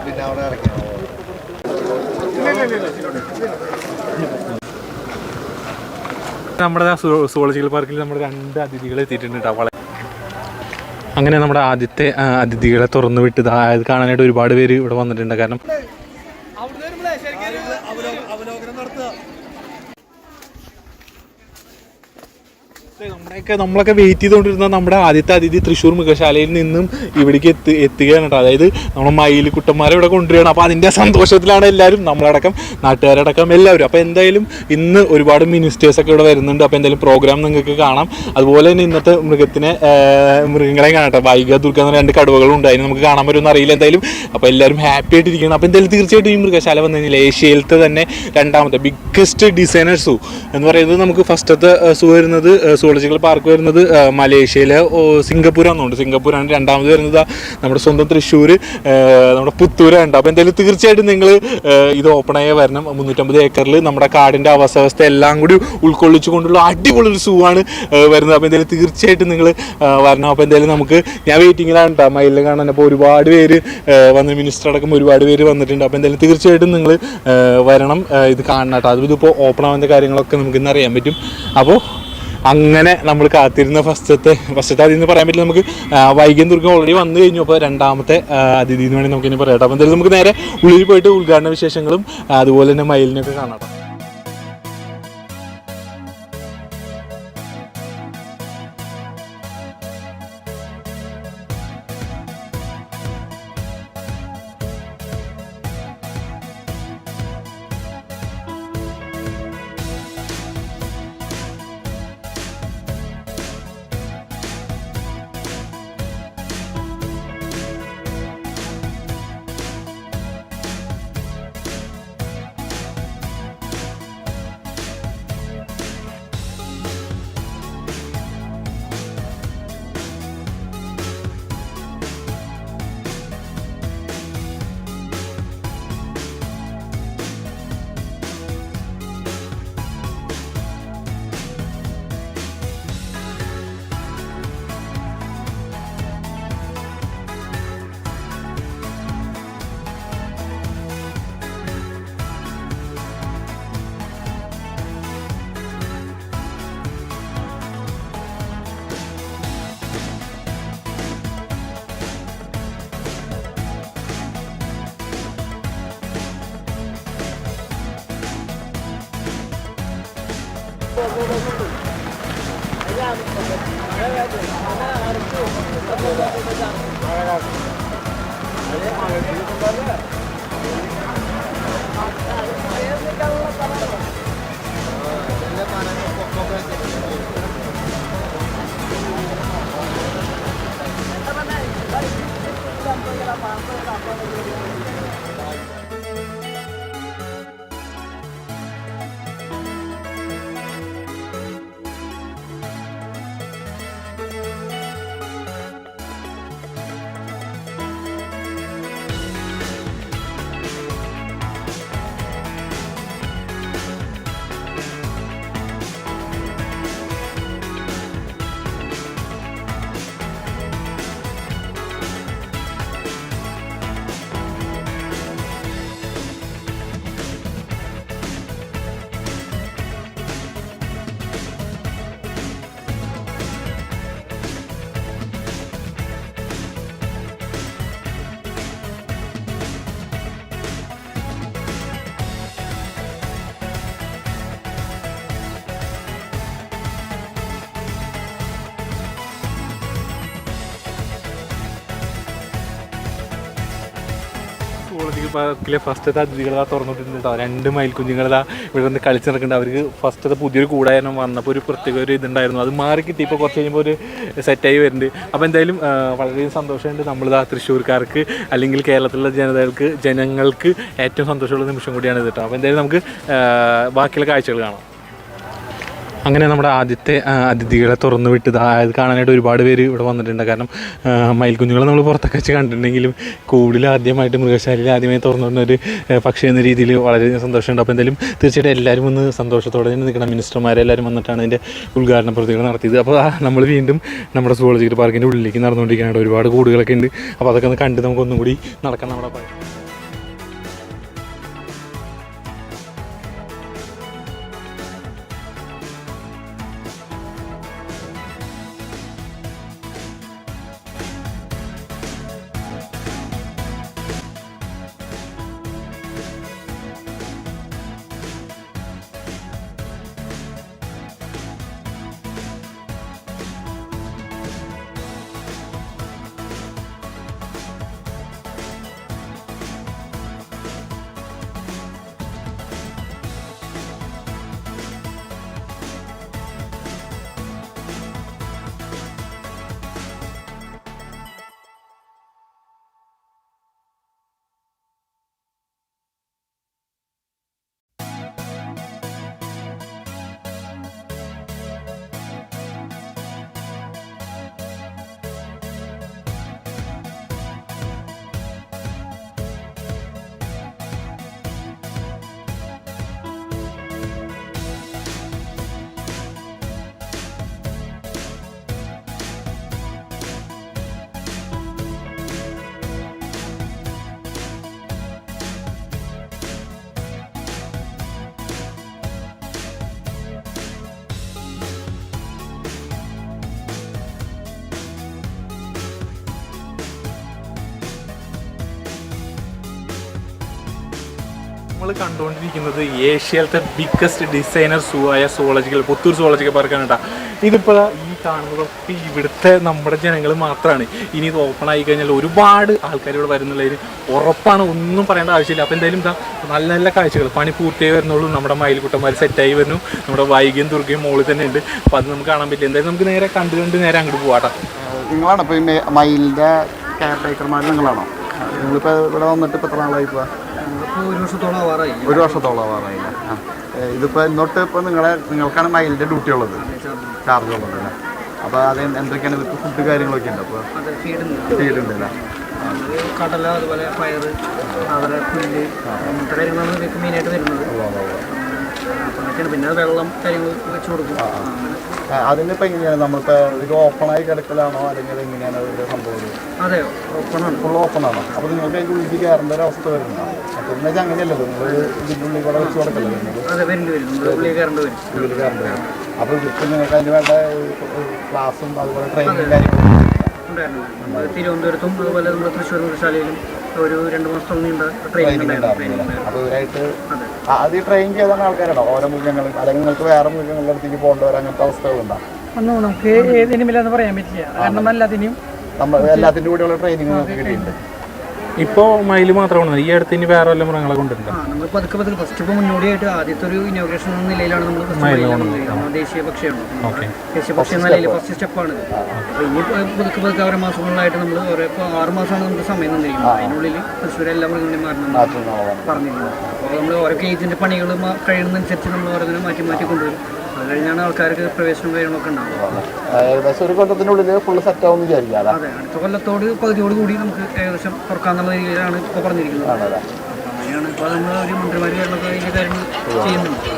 പിന്നെ അവിടെ ഇറക്കി നമ്മുടെ സുവോളജിക്കൽ പാർക്കിൽ നമ്മുടെ 2 അതിഥികൾ എത്തിയിട്ടുണ്ട് കേട്ടോ. അങ്ങനെ നമ്മുടെ ആദ്യത്തെ അതിഥികളെ തുറന്നു വിട്ട് ഇത് കാണാനായിട്ട് ഒരുപാട് പേര് ഇവിടെ വന്നിട്ടുണ്ട്. കാരണം നമ്മളൊക്കെ വെയിറ്റ് ചെയ്തുകൊണ്ടിരുന്ന നമ്മുടെ ആദ്യത്തെ അതിഥി തൃശ്ശൂർ മൃഗശാലയിൽ നിന്നും ഇവിടേക്ക് എത്തുകയാണ് കേട്ടോ. അതായത് നമ്മുടെ മയിൽക്കുട്ടന്മാരെ ഇവിടെ കൊണ്ടുവരികയാണ്. അപ്പോൾ അതിൻ്റെ സന്തോഷത്തിലാണ് എല്ലാവരും, നമ്മളടക്കം നാട്ടുകാരടക്കം എല്ലാവരും. അപ്പോൾ എന്തായാലും ഇന്ന് ഒരുപാട് മിനിസ്റ്റേഴ്സൊക്കെ ഇവിടെ വരുന്നുണ്ട്. അപ്പോൾ എന്തായാലും പ്രോഗ്രാം നിങ്ങൾക്ക് കാണാം. അതുപോലെ തന്നെ ഇന്നത്തെ മൃഗങ്ങളെയും കാണട്ടെ. വൈഗ ദുർഗ എന്ന 2 കടുവകളും ഉണ്ട്. അതിന് നമുക്ക് കാണാൻ പറ്റുമെന്ന് അറിയില്ല എന്തായാലും. അപ്പോൾ എല്ലാവരും ഹാപ്പി ആയിട്ടിരിക്കണം. അപ്പോൾ എന്തായാലും തീർച്ചയായിട്ടും ഈ മൃഗശാല വന്നു കഴിഞ്ഞാൽ ഏഷ്യയിലത്തെ തന്നെ 2ാമത്തെ ബിഗ്ഗസ്റ്റ് ഡിസൈനർ സൂ എന്ന് പറയുന്നത് നമുക്ക് ഫസ്റ്റത്തെ സൂ വരുന്നത് സുവോളജിക്കൽ പാർക്ക് വരുന്നത് മലേഷ്യയിലെ സിംഗപ്പൂരാണെന്നുണ്ട്. സിംഗപ്പൂരാണ്. 2ാമത് വരുന്നത് നമ്മുടെ സ്വന്തം തൃശ്ശൂർ നമ്മുടെ പുത്തൂരുണ്ട്. അപ്പോൾ എന്തായാലും തീർച്ചയായിട്ടും നിങ്ങൾ ഇത് ഓപ്പണായി വരണം. 350 ഏക്കറിൽ നമ്മുടെ കാടിൻ്റെ അവസ്ഥ എല്ലാം കൂടി ഉൾക്കൊള്ളിച്ചു കൊണ്ടുള്ള അടിപൊളി ഒരു സൂ ആണ് വരുന്നത്. അപ്പോൾ എന്തായാലും തീർച്ചയായിട്ടും നിങ്ങൾ വരണം. അപ്പോൾ എന്തായാലും ഞാൻ വെയിറ്റിങ്ങിലാണ് കേട്ടോ മയിലിനെ കാണാൻ. അപ്പോൾ ഒരുപാട് പേര് വന്ന് മിനിസ്റ്റർ അടക്കം ഒരുപാട് പേര് വന്നിട്ടുണ്ട്. അപ്പോൾ എന്തായാലും തീർച്ചയായിട്ടും നിങ്ങൾ വരണം, ഇത് കാണണം കേട്ടോ. അതിപ്പോൾ ഓപ്പൺ ആവുന്ന കാര്യങ്ങളൊക്കെ നമുക്ക് ഇന്ന് അറിയാൻ പറ്റും. അപ്പോൾ അങ്ങനെ നമ്മൾ കാത്തിരുന്ന ഫസ്റ്റത്തെ അതിഥി എന്ന് പറയാൻ പറ്റില്ല. നമുക്ക് വൈഗം ദുർഗം ഓൾറെഡി വന്നു കഴിഞ്ഞു. അപ്പോൾ 2ാമത്തെ അതിഥി എന്ന് വേണമെങ്കിൽ നമുക്കിനി പറയാം. അപ്പോൾ എന്തായാലും നമുക്ക് നേരെ ഉള്ളിൽ പോയിട്ട് ഉദ്ഘാടന വിശേഷങ്ങളും അതുപോലെ തന്നെ മയിലിനൊക്കെ കാണാം. സുവോളജിക്കൽ പാർക്കിലെ ഫസ്റ്റത്തെ അതിഥികളാ തുറന്നിട്ടുണ്ട്. 2 മയിൽ കുഞ്ഞുങ്ങളാ ഇവിടെ നിന്ന് കളിച്ച് നടക്കുന്നുണ്ട്. അവർക്ക് ഫസ്റ്റത്തെ പുതിയൊരു കൂടായിരുന്നു വന്നപ്പോൾ ഒരു പ്രത്യേക ഒരു ഇതുണ്ടായിരുന്നു. അത് മാറി കിട്ടി. ഇപ്പോൾ കുറച്ച് കഴിയുമ്പോൾ ഒരു സെറ്റായി വരുന്നുണ്ട്. അപ്പോൾ എന്തായാലും വളരെയധികം സന്തോഷമുണ്ട്. നമ്മളിതാ തൃശ്ശൂർക്കാർക്ക് അല്ലെങ്കിൽ കേരളത്തിലുള്ള ജനങ്ങൾക്ക് ഏറ്റവും സന്തോഷമുള്ള നിമിഷം കൂടിയാണ് ഇത് കേട്ടോ. അപ്പോൾ എന്തായാലും നമുക്ക് ബാക്കിയുള്ള കാഴ്ചകൾ കാണാം. അങ്ങനെ നമ്മുടെ ആദ്യത്തെ അതിഥികളെ തുറന്നു വിട്ടത് അത് കാണാനായിട്ട് ഒരുപാട് പേര് ഇവിടെ വന്നിട്ടുണ്ട്. കാരണം മയിൽക്കുഞ്ഞുങ്ങളെ നമ്മൾ പുറത്തൊക്കെ വെച്ച് കണ്ടിട്ടുണ്ടെങ്കിലും കൂടുതൽ ആദ്യമായിട്ട് മൃഗശാലയിൽ ആദ്യമായി തുറന്നു ഒരു പക്ഷി എന്ന രീതിയിൽ വളരെയധികം സന്തോഷമുണ്ട്. അപ്പോൾ എന്തായാലും തീർച്ചയായിട്ടും എല്ലാവരും ഒന്ന് സന്തോഷത്തോടെ തന്നെ നിൽക്കണം. മിനിസ്റ്റർമാരെല്ലാവരും വന്നിട്ടാണ് അതിൻ്റെ ഉദ്ഘാടന പ്രവൃത്തികൾ നടത്തിയത്. അപ്പോൾ നമ്മൾ വീണ്ടും നമ്മുടെ സുവോളജിക്കൽ പാർക്കിൻ്റെ ഉള്ളിലേക്ക് നടന്നുകൊണ്ടിരിക്കുകയാണ്. ഒരുപാട് കൂടുകളൊക്കെ ഉണ്ട്. അപ്പോൾ അതൊക്കെ ഒന്ന് കണ്ട് നമുക്കൊന്നും കൂടി നടക്കാം നമ്മുടെ പാർക്ക്. നമ്മൾ കണ്ടുകൊണ്ടിരിക്കുന്നത് ഏഷ്യയിലത്തെ ബിഗ്ഗസ്റ്റ് ഡിസൈനർ സൂ ആയ സുവോളജിക്കൽ പുത്തൂർ സുവോളജിക്കൽ പാർക്കാണ് കേട്ടോ. ഇതിപ്പോൾ ഈ കാണുന്നതൊക്കെ ഇവിടുത്തെ നമ്മുടെ ജനങ്ങൾ മാത്രമാണ്. ഇനി ഇത് ഓപ്പൺ ആയി കഴിഞ്ഞാൽ ഒരുപാട് ആൾക്കാർ ഇവിടെ വരുന്നുള്ളതിന് ഉറപ്പാണ്, ഒന്നും പറയേണ്ട ആവശ്യമില്ല. അപ്പോൾ എന്തായാലും ഇതാ നല്ല നല്ല കാഴ്ചകൾ, പണി പൂർത്തിയായി വരുന്നുള്ളൂ. നമ്മുടെ മയിൽക്കുട്ടന്മാർ സെറ്റായി വരുന്നു. നമ്മുടെ വൈകിയും ദുർഗയും മോളിൽ തന്നെ ഉണ്ട്. അപ്പോൾ അത് നമുക്ക് കാണാൻ പറ്റില്ല. എന്തായാലും നമുക്ക് നേരെ കണ്ട് നേരെ അങ്ങോട്ട് പോവാട്ടോ. നിങ്ങളാണ് ഇപ്പോൾ ഈ മയിലിൻ്റെ കെയർ ടേക്കർമാർ നിങ്ങളാണോ? നിങ്ങളിപ്പോൾ ഇവിടെ വന്നിട്ട് ഇപ്പോൾ എത്ര നാളായി? ഇപ്പോൾ ഒരു വർഷത്തോളം ആവാറായില്ല. ഇതിപ്പോൾ ഇന്നോട്ട് ഇപ്പോൾ നിങ്ങൾക്കാണ് മയിലിൻ്റെ ഡ്യൂട്ടി ഉള്ളത്, ചാർജ് ഉള്ളത് അല്ലേ? അപ്പോൾ അത് എന്തൊക്കെയാണ് ഇതിപ്പോൾ ഫുഡ് കാര്യങ്ങളൊക്കെ ഉണ്ട്? അപ്പോൾ ഫീഡ് ഉണ്ട് അല്ലേ? കടല, അതുപോലെ പയർ, അവരെ പുല്ല്, അങ്ങനത്തെ കാര്യങ്ങളാണ് ഇതൊക്കെ മെയിനായിട്ട് വരുന്നത്. പിന്നെ വെള്ളം കാര്യങ്ങൾ വെച്ച് കൊടുക്കും. അതിനിപ്പോൾ എങ്ങനെയാണ് നമ്മളിപ്പോൾ ഇത് ഓപ്പണായി കിടക്കലാണോ അല്ലെങ്കിൽ എങ്ങനെയാണ് അതിൻ്റെ സംഭവം? അതെ, ഓപ്പണാണ്, ഫുൾ ഓപ്പണാണോ? അപ്പോൾ നിങ്ങൾക്ക് അതിൻ്റെ ഉള്ളിൽ കയറേണ്ട ഒരു അവസ്ഥ വരുന്നുണ്ടോ? അപ്പോൾ എന്ന് വെച്ചാൽ അങ്ങനെയല്ലോ, നിങ്ങൾ ഇതിൻ്റെ ഉള്ളിൽ കൂടെ വെച്ച് കൊടുക്കല്ലോ വരുന്നത്? അതെ, വരേണ്ടി വരും, ഉള്ളിൽ കയറേണ്ടി വരും. ഉള്ളിൽ കയറേണ്ടി വരും. അപ്പോൾ ഇപ്പോൾ നിങ്ങൾക്ക് അതിന് വേണ്ട ക്ലാസ്സും അതുപോലെ ട്രെയിനിങ് കാര്യങ്ങളും ഉണ്ടായിരുന്നു. തിരുവനന്തപുരത്തും അതുപോലെ നമ്മുടെ തൃശ്ശൂർ മൃഗശാലയിലും ഒരു 2 മാസത്തോളം നീണ്ട ട്രെയിനിങ് ഉണ്ടായിരുന്നു. അപ്പോൾ ഇവരായിട്ട് അത് ട്രെയിൻ ചെയ്ത ആൾക്കാരാണോ ഓരോ മൃഗങ്ങൾ, അല്ലെങ്കിൽ നിങ്ങൾക്ക് വേറെ മൃഗങ്ങളുടെ അടുത്തേക്ക് പോകേണ്ടവർ അങ്ങനത്തെ അവസ്ഥകളുണ്ടോ? ഒന്നും നമുക്ക് ഏതിനുമില്ലെന്ന് പറയാൻ പറ്റില്ല. കാരണം എല്ലാത്തിനും എല്ലാത്തിൻ്റെ കൂടെയുള്ള ട്രെയിനിങ് നമുക്ക് കിട്ടിയിട്ടുണ്ട്. ഇപ്പോൾ മയിൽ മാത്രമാണ്, ഈ അടുത്ത് ഇനി വേറെ വല്ല മൃഗങ്ങളെ കൊണ്ടുണ്ട്. നമ്മൾ പതുക്കെ ഫസ്റ്റ് ഇപ്പോൾ മുന്നോടിയായിട്ട് ആദ്യത്തെ ഒരു ഇനോഗ്രേഷൻ എന്ന നിലയിലാണ് നമ്മൾ ദേശീയ പക്ഷിയാണ്. ദേശീയ പക്ഷി എന്ന നിലയിൽ ഫസ്റ്റ് സ്റ്റെപ്പാണ്. അപ്പോൾ ഇനി പതുക്കെ ഓരോ മാസങ്ങളിലായിട്ട് നമ്മൾ ഓരോ ഇപ്പോൾ 6 മാസമാണ് നമുക്ക് സമയം തന്നിരിക്കുന്നത്. അതിനുള്ളിൽ തൃശ്ശൂർ എല്ലാ മൃഗങ്ങളെയും മാറണം പറഞ്ഞിരിക്കുന്നത്. അപ്പോൾ നമ്മൾ ഓരോ കേജിൻ്റെ പണികൾ കഴിയുന്നതനുസരിച്ച് നമ്മൾ ഓരോന്നിനും മാറ്റി കൊണ്ടുവരും. അത് കഴിഞ്ഞാണ് ആൾക്കാർക്ക് പ്രവേശനം കാര്യങ്ങളൊക്കെ ഉണ്ടാവും. ഏകദേശം ഒരു കൊല്ലത്തിനുള്ളിൽ ഫുള്ള് സെറ്റ് ആവുമെന്ന് വിചാരിക്കാം. അതെ, അടുത്ത കൊല്ലത്തോട് പകുതിയോട് കൂടി നമുക്ക് ഏകദേശം തുറക്കാന്നുള്ള രീതിയിലാണ് ഇപ്പോൾ പറഞ്ഞിരിക്കുന്നത്. അങ്ങനെയാണ് ഇപ്പോൾ നമ്മൾ ഒരു മന്ത്രിമാർ കാര്യങ്ങളൊക്കെ ഇതിൻ്റെ കാര്യങ്ങൾ ചെയ്യുന്നുണ്ട്.